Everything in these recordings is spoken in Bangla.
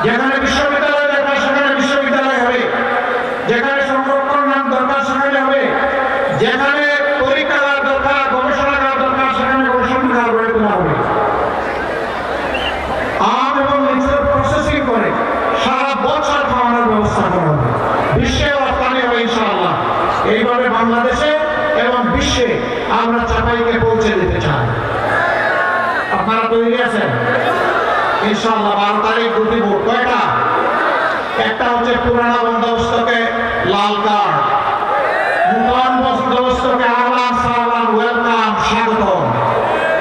যেখানে বিশ্ববিদ্যালয় দরকার সেখানে বিশ্ববিদ্যালয় হবে, যেখানে সংরক্ষণ নাম দরকার সেখানে হবে, যেখানে পরীক্ষাগার দরকার গবেষণাগার দরকার সেখানে গবেষণাগার গড়ে তোলা হবে। আম এবং লিচুর প্রসেসিং করে সারা বছর খাওয়ানোর ব্যবস্থা করা হবে, বিশ্বে রপ্তানি হবে ইনশাআল্লাহ। এইভাবে বাংলাদেশে এবং বিশ্বে আমরা চাপাইকে পৌঁছে দিতে চাই। আপনারা তৈরি আছেন? ইনশাআল্লাহ 12 তারিখ দুটি ভোট। কয়টা? একটা হচ্ছে পুরানা বন্দোবস্তকে লাল কার্ড, নতুন বন্দোবস্তকে আহলান সাহলান ওয়েলকাম স্বাগতম।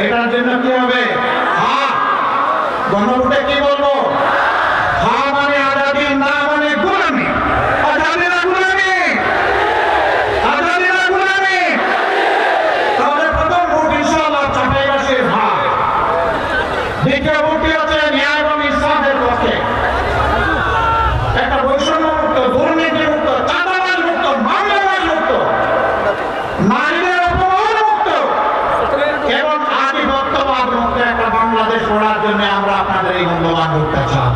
এটার জন্য কি হবে? হ্যাঁ, গণভোটে কি বলবো? হ্যাঁ মানে আজাদি, না মানে গোলামি। আজাদি না গোলামি, আজাদি না গোলামি। তাহলে প্রথম ভোট ইনশাআল্লাহ চাপাইবাসীর হ্যাঁ। দ্বিতীয় ভোটটি হচ্ছে ন্যায় এবং ইনসাফের পক্ষে, একটা বৈষম্য মুক্ত, দুর্নীতি মুক্ত, চাঁদাবাজ মুক্ত, মামলাবাজ মুক্ত, নারীদের অপমান মুক্ত এবং আধিপত্যবাদ মুক্ত একটা বাংলাদেশ গড়ার জন্য আমরা আপনাদের এই মূল্যবান ভোটটা চাই।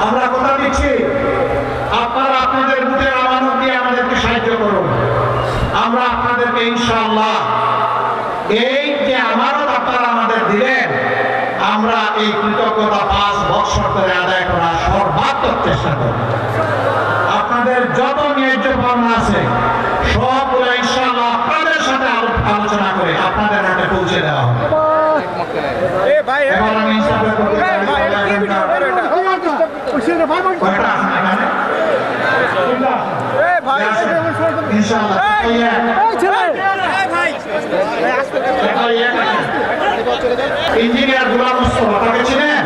আমরা কথা দিচ্ছি, আপনারা আপনাদের ভোটের আমানত দিয়ে আমাদেরকে সাহায্য করুন। আমরা আপনাদেরকে ইনশাআল্লাহ এই যে আমানত আপনারা আমাদের দিলেন, আমরা এই কৃতজ্ঞতা 5 বছর ধরে আদায় করার সর্বাত্মক চেষ্টা করব। আপনাদের যত ন্যায্য পাওনা আছে সবগুলো ইনশাআল্লাহ আপনাদের সাথে আলোচনা করে আপনাদের হাতে পৌঁছে দেওয়া হবে। এবার আমি ইনশাআল্লাহ কয়টা আছে এখানে? ইনশাআল্লাহ ইঞ্জিনিয়ার গোলাম মোস্তফা, তাকে চিনেন?